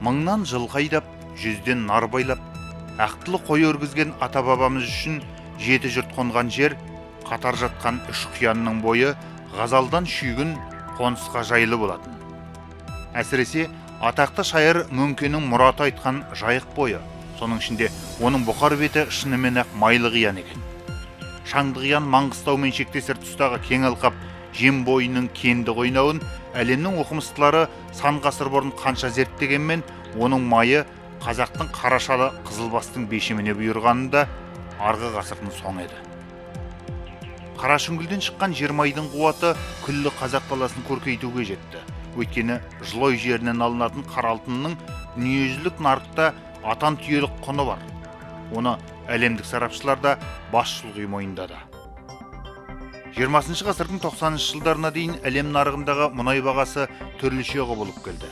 Мыңнан жылқы айдап, жүзден нар байлап, ақтылы қой өргізген ата-бабамыз үшін жеті жұрт қонған жер, қатар жатқан үш қиянның бойы ғазалдан шүйгін қонысқа жайлы болатын. Әсіресе атақты шайыр Мөңкенің мұраты айтқан жайық бойы, соның ішінде оның бұқар беті шынымен ақ майлы қиян екен. Шаңдығиян Маңғыстаумен шектесер тұстағы кең алқап жем бойының кенді қойнауын әлемнің оқымыстылары сан ғасыр бұрын қанша зерттегенмен, оның майы қазақтың қарашалы Қызылбастың бешіміне бұйырғанында арғы ғасырдың соңы еді. Қарашүңгілден шыққан жермайдың қуаты күллі қазақ даласын көркейтуге жетті. Өйткені Жылой жерінен алынатын қара алтынның дүниежүзілік нарықта атан түйелік құны бар. Оны әлемдік сарапшылар да басшылық мойындады. 20 ғасырдың 90-шы жылдарына дейін әлем нарығындағы мұнай бағасы түрліше құбылып келді.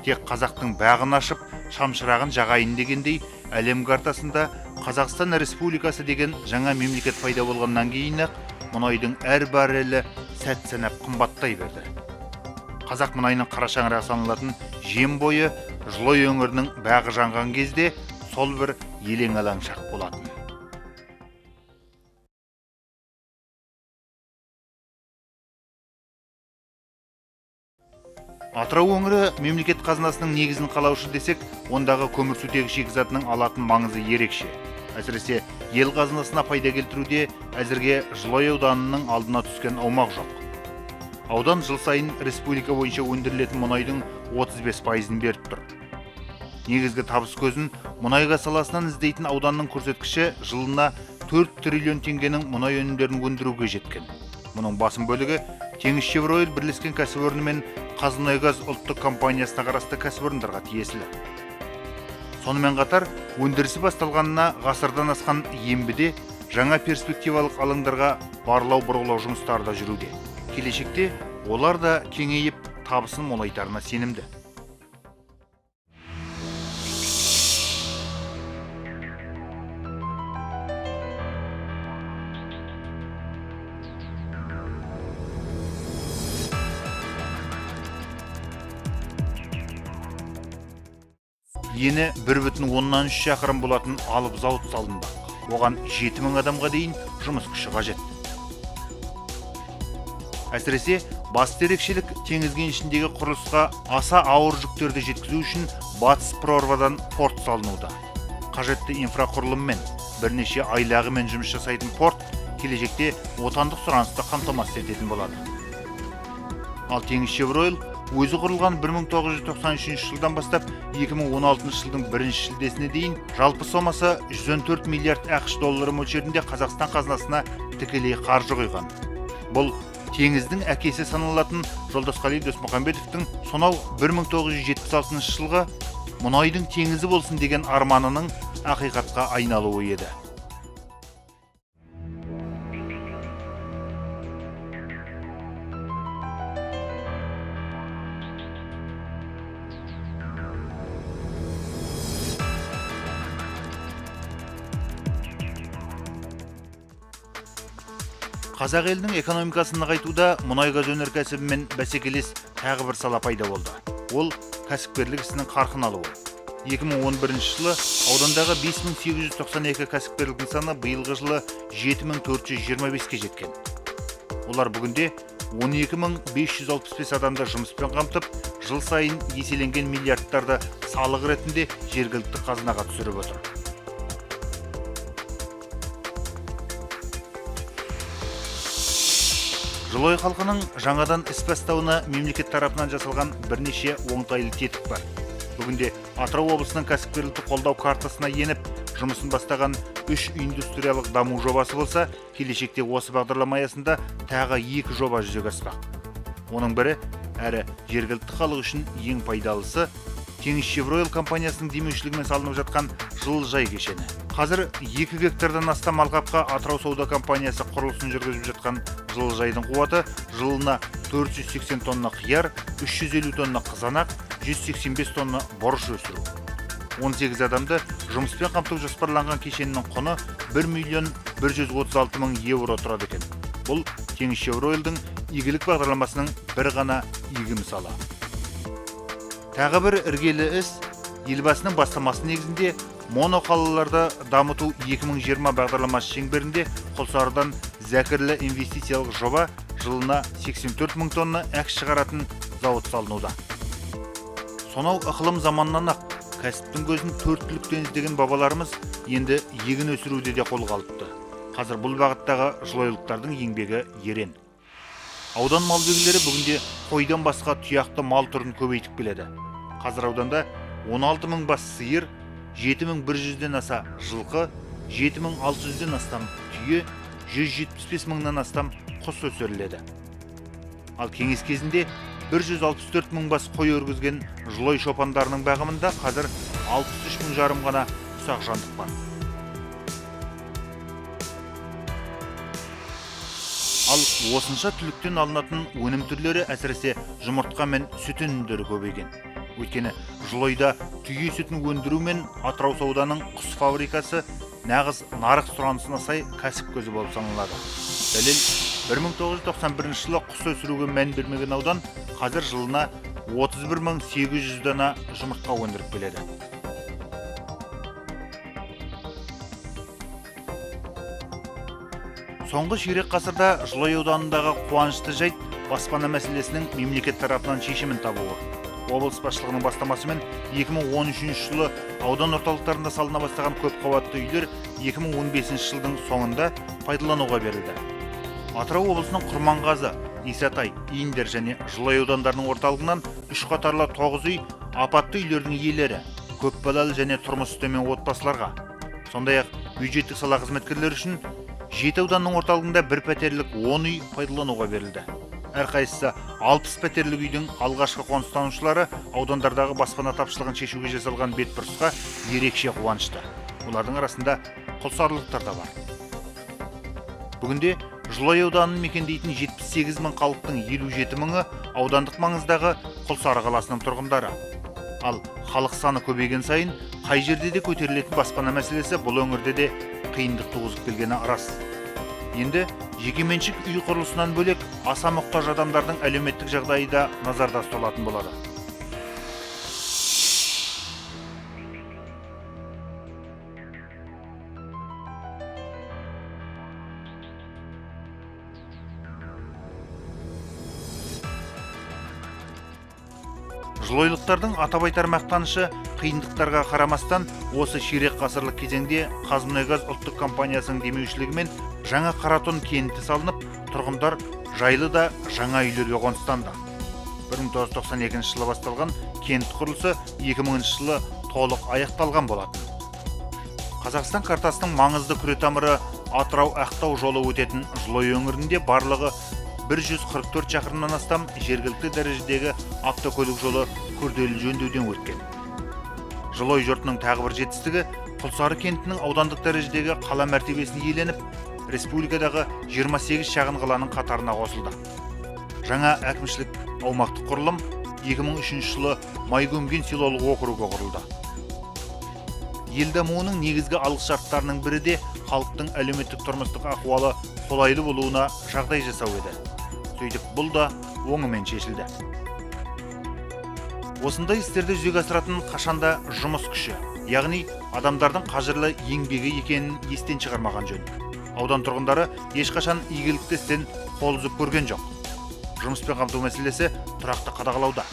Тек қазақтың бағын ашып, шамшырағын жағайын дегендей, әлем картасында Қазақстан Республикасы деген жаңа мемлекет пайда болғаннан кейін-ақ мұнайдың әр баррелі сәт санап қымбаттай берді. Қазақ мұнайының қара шаңырағы саналатын жем бойы Жылой өңірінің бағы жанған кезде сол бір елең-алаң шақ болатын. Атырау өңірі мемлекет қазынасының негізін қалаушы десек, ондағы көмірсутегі шикізатының алатын маңызы ерекше. Әсіресе ел қазынасына пайда келтіруде әзірге Жылой ауданының алдына түскен аумақ жоқ. Аудан жыл сайын республика бойынша өндірілетін мұнайдың 35%-ін беріп тұр. Негізгі табыс көзін мұнайға саласынан іздейтін ауданның көрсеткіші жылына 4 триллион теңгенің мұнай өнімдерін өндіруге жеткен. Мұның басым бөлігі Теңізшевройл бірлескен кәсіпорны мен Қазмұнайгаз ұлттық компаниясына қарасты кәсіпорындарға тиесілі. Сонымен қатар, өндірісі басталғанына ғасырдан асқан Ембіде жаңа перспективалық алаңдарға барлау бұрғылау жұмыстары да жүруде. Келешекте олар да кеңейіп, табысын молайтарына сенімді. Ені 1,3 шақырым болатын алып зауыт салынбақ. Оған 7000 адамға дейін жұмыс күші қажет. Әсіресе басты ерекшелік теңіз кенішіндегі құрылысқа аса ауыр жүктерді жеткізу үшін батыс прорвадан порт салынуда. Қажетті инфрақұрылыммен бірнеше айлағымен жұмыс жасайтын порт келешекте отандық сұранысты қамтамасыз ететін болады. Ал Теңізшевройл өзі құрылған 1993 жылдан бастап 2016 жылдың 1 шілдесіне дейін жалпы сомасы 114 миллиард ақш доллары мөлшерінде Қазақстан қазынасына тікелей қаржы құйған. Бұл теңіздің әкесі саналатын Жолдасқали Досмұхамбетовтің сонау 1976 жылғы мұнайдың теңізі болсын деген арманының ақиқатқа айналуы еді. Қазақ елінің экономикасын нығайтуда мұнай-газ өнеркәсібімен бәсекелес тағы бір сала пайда болды. Ол кәсіпкерлік ісінің қарқын алуы. 2011 жылы аудандағы 5892 кәсіпкерлік нысаны биылғы жылы 7425-ке жеткен. Олар бүгінде 12565 адамды жұмыспен қамтып, жыл сайын еселенген миллиардтарды салық ретінде жергілікті қазынаға түсіріп отыр. Жылой халқының жаңадан іс бастауына мемлекет тарапынан жасалған бірнеше оңтайлы тетік бар. Бүгінде Атырау облысының кәсіпкерлікті қолдау картасына еніп, жұмысын бастаған 3 индустриялық даму жобасы болса, келешекте осы бағдарлама аясында тағы 2 жоба жүзеге аспақ. Оның бірі әрі жергілікті халық үшін ең пайдалысы Теңізшевройл компаниясының демеушілігімен салынып жатқан жылыжай кешені. Қазір 2 гектардан астам алқапқа Атырау сауда компаниясы құрылысын жүргізіп жатқан жылыжайдың қуаты жылына 480 тонна қияр, 350 тонна қызанақ, 185 тонна бұрыш өсіру. 18 адамды жұмыспен қамту жоспарланған кешеннің құны 1.136.000 евро тұрады екен. Бұл Теңізшевройлдың игілік бағдарламасының бір ғана игі мысалы. Тағы бір іргелі іс елбасының бастамасы негізінде моноқалаларды дамыту 2020 бағдарламасы шеңберінде Құлсарыдан зәкірлі инвестициялық жоба жылына 84 мың тонна әк шығаратын зауыт салынуда. Сонау ықылым заманнан ақ кәсіптің көзін төрттіліктен іздеген бабаларымыз енді егін өсіруде де қолға алыпты. Қазір бұл бағыттағы жылойлықтардың еңбегі ерен. Аудан малбегілері бүгінде қойдан басқа тұяқты мал түрін көбейтіп келеді. Қазір ауданда 16 мың бас сиыр, 7100-ден аса жылқы, 7600-ден астам түйе, 175 мыңнан астам құс өсіріледі. Ал кеңес кезінде 164 мың бас қой өргізген жылой шопандарының бағымында қазір 63 мың жарым ғана ұсақ жандық бар. Ал осынша түліктен алынатын өнім түрлері әсіресе жұмыртқа мен сүт өнімдері көбейген. Өйткені жылойда түйе сүтін өндіру мен Атырау сауданың құс фабрикасы нағыз нарық сұранысына сай кәсіп көзі болып саналады. Дәлел 1991 жылы құс өсіруге мән бермеген аудан қазір жылына 31.800 дана жұмыртқа өндіріп келеді. Соңғы ширек ғасырда Жылой ауданындағы қуанышты жайт баспана мәселесінің мемлекет тарапынан шешімін табуы. Облыс басшылығының бастамасымен 2013 жылы аудан орталықтарында салына бастаған көп қабатты үйлер 2015 жылдың соңында пайдалануға берілді. Атырау облысының Құрманғазы, Исатай, Индер және Жылой аудандарының орталығынан 3 қатарлы 9 үй апатты үйлердің иелері, көп балалы және тұрмысы төмен отбасыларға. Сондай-ақ бюджеттік сала қызметкерлері үшін 7 ауданның орталығында бір пәтерлік 10 үй пайдалануға берілді. Әрқайсысы 60 пәтерлік үйдің алғашқы қоныстанушылары аудандардағы баспана тапшылығын шешуге жасалған бетбұрысқа ерекше қуанышты. Олардың арасында құлсарылықтар да бар. Бүгінде Жылой ауданын мекендейтін 78 мың халықтың 57 мыңы аудандық маңыздағы Құлсары қаласының тұрғындары. Ал халық саны көбейген сайын қай жерде де көтерілетін баспана мәселесі бұл өңірде де қиындық туғызып келгені рас. Енді жекеменшік үй құрылысынан бөлек аса мұқтаж адамдардың әлеуметтік жағдайы да назарда ұсталатын болады. Жылойлықтардың атап айтар мақтанышы қиындықтарға қарамастан осы ширек ғасырлық кезеңде Қазмұнайгаз ұлттық компаниясының демеушілігімен жаңа Қаратон кенті салынып, тұрғындар жайлы да жаңа үйлерге қоныстанды. 1992 жылы басталған кент құрылысы 2000 жылы толық аяқталған болатын. Қазақстан картасының маңызды күретамыры Атырау-Ақтау жолы өтетін Жылой өңірінде барлығы 144 шақырымнан астам жергілікті дәрежедегі автокөлік жолы күрделі жөндеуден өткен. Жылой жұртының тағы бір жетістігі Құлсары кентінің аудандық дәрежедегі қала мәртебесін иеленіп, республикадағы 28 шағын қаланың қатарына қосылды. Жаңа әкімшілік аумақтық құрылым 2003 жылы Майкөмген селолық округі құрылды. Ел дамуының негізгі алғышарттарының бірі де халықтың әлеуметтік тұрмыстық ахуалы қолайлы болуына жағдай жасау еді. Сөйтіп, бұл да оңымен шешілді. Осындай істерді жүзеге асыратын қашанда жұмыс күші, яғни адамдардың қажырлы еңбегі екенін естен шығармаған жөн. Аудан тұрғындары ешқашан игілікті істен қол үзіп көрген жоқ. Жұмыспен қамту мәселесі тұрақты қадағалауда.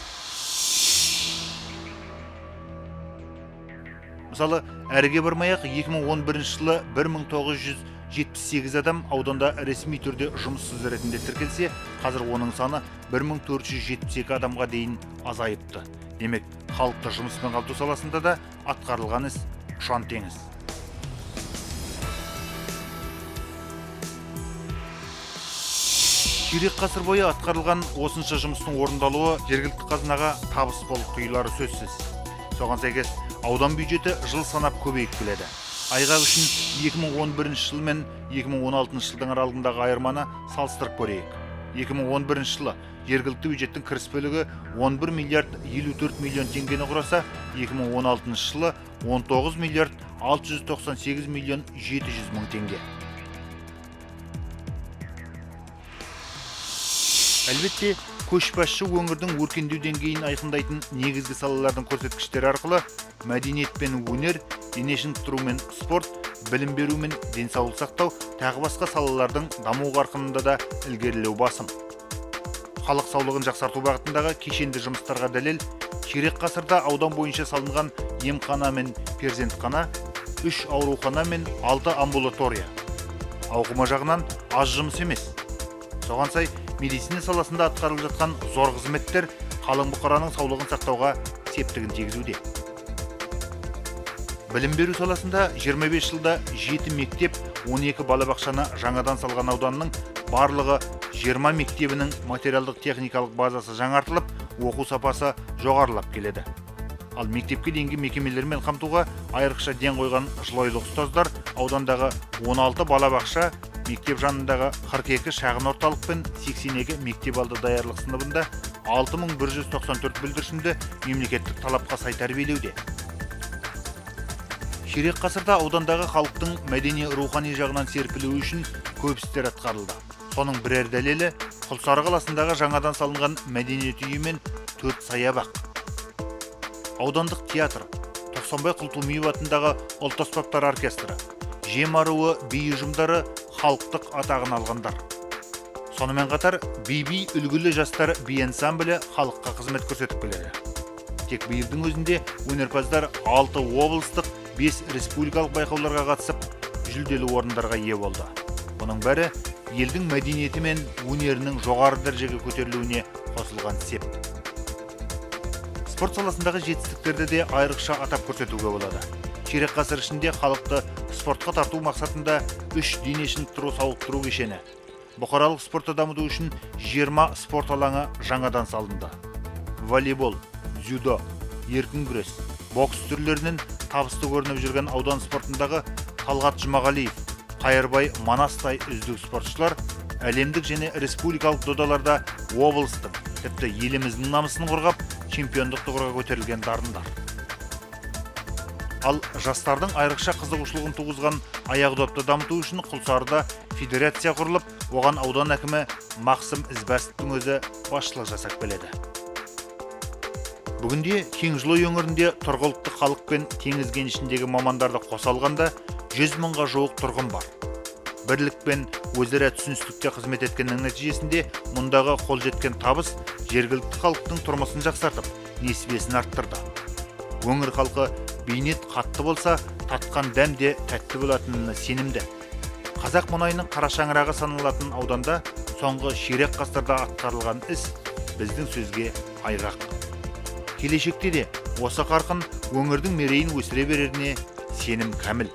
Мысалы, әріге бармай-ақ 2011 жылы 1978 адам ауданда ресми түрде жұмыссыз ретінде тіркелсе, қазір оның саны 1472 адамға дейін азайыпты. Демек, халықты жұмыспен қамту саласында да атқарылған іс ұшан теңіз. Ширек ғасыр бойы атқарылған осынша жұмыстың орындалуы жергілікті қазынаға табыс болып құйылары сөзсіз. Соған сәйкес аудан бюджеті жыл санап көбейіп келеді. Айға үшін 2011 жыл мен 2016 жылдың аралығындағы айырманы салыстырып көрейік. 2011 жылы жергілікті бюджеттің кіріс бөлігі 11 миллиард 54 миллион теңгені құраса, 2016 жылы 19 миллиард 698 миллион 700 мың теңге. Әлбетте, көшбасшы өңірдің өркендеу деңгейін айқындайтын негізгі салалардың көрсеткіштері арқылы мәдениет пен өнер, дене шынықтыру мен спорт, білім беру мен денсаулық сақтау тағы басқа салалардың даму қарқынында да ілгерілеу басым. Халық саулығын жақсарту бағытындағы кешенді жұмыстарға дәлел, ширек ғасырда аудан бойынша салынған емхана мен перзентхана, 3 аурухана мен 6 амбулатория. Ауқымы жағынан аз жұмыс емес. Соған сай, медицина саласында атқарылып жатқан зор қызметтер қалың бұқараның саулығын сақтауға септігін тигізуде. Білім беру саласында 25 жылда 7 мектеп, 12 балабақшаны жаңадан салған ауданның барлығы 20 мектебінің материалдық техникалық базасы жаңартылып, оқу сапасы жоғарылап келеді. Ал мектепке дейінгі мекемелермен қамтуға айрықша ден қойған жылойлық ұстаздар аудандағы 16 балабақша, мектеп жанындағы 42 шағын орталық пен 82 мектеп алды даярлық сыныбында 6194 бүлдіршінді мемлекеттік талапқа сай тәрбиелеуде. Ширек ғасырда аудандағы халықтың мәдени рухани жағынан серпілуі үшін көп істер атқарылды. Соның бірер дәлелі Құлсары қаласындағы жаңадан салынған мәдениет үйі мен 4 саябақ. Аудандық театр, Тоқсанбай Құлтумиев атындағы ұлт аспаптар оркестрі, Жем аруы би ұжымдары халықтық атағын алғандар. Сонымен қатар би үлгілі жастар би ансамблі халыққа қызмет көрсетіп келеді. Тек биылдың өзінде өнерпаздар 6 облыстық, 5 республикалық байқауларға қатысып, жүлделі орындарға ие болды. Бұның бәрі елдің мәдениеті мен өнерінің жоғары дәрежеге көтерілуіне қосылған сеп. Спорт саласындағы жетістіктерді де айрықша атап көрсетуге болады. Ширек ғасыр ішінде халықты спортқа тарту мақсатында 3 дене шынықтыру сауықтыру кешені. Бұқаралық спортты дамыту үшін 20 спорт алаңы жаңадан салынды. Волейбол, дзюдо, еркін күрес, бокс түрлерінен табысты көрініп жүрген аудан спортындағы Талғат Жұмағалиев, Қайырбай Манастай үздік спортшылар әлемдік және республикалық додаларда облыстың, тіпті еліміздің намысын қорғап, чемпиондық тұғырға көтерілген дарындар. Ал жастардың айрықша қызығушылығын туғызған аяқ допты дамыту үшін Құлсарыда федерация құрылып, оған аудан әкімі Мақсым Ізбәсовтың өзі басшылық жасап келеді. Бүгінде Кеңжылой өңірінде тұрғылықты халық пен теңіз кенішіндегі мамандарды қоса алғанда 100 мыңға жуық тұрғын бар. Бірлік пен өзара түсіністікте қызмет еткеннің нәтижесінде мұндағы қол жеткен табыс жергілікті халықтың тұрмысын жақсартып, несібесін арттырды. Өңір халқы бейнет қатты болса, татқан дәм де тәтті болатынына сенімді. Қазақ мұнайының қара шаңырағы саналатын ауданда соңғы ширек ғасырда атқарылған іс біздің сөзге айғақ. Келешекте де осы қарқын өңірдің мерейін өсіре береріне сенім кәміл.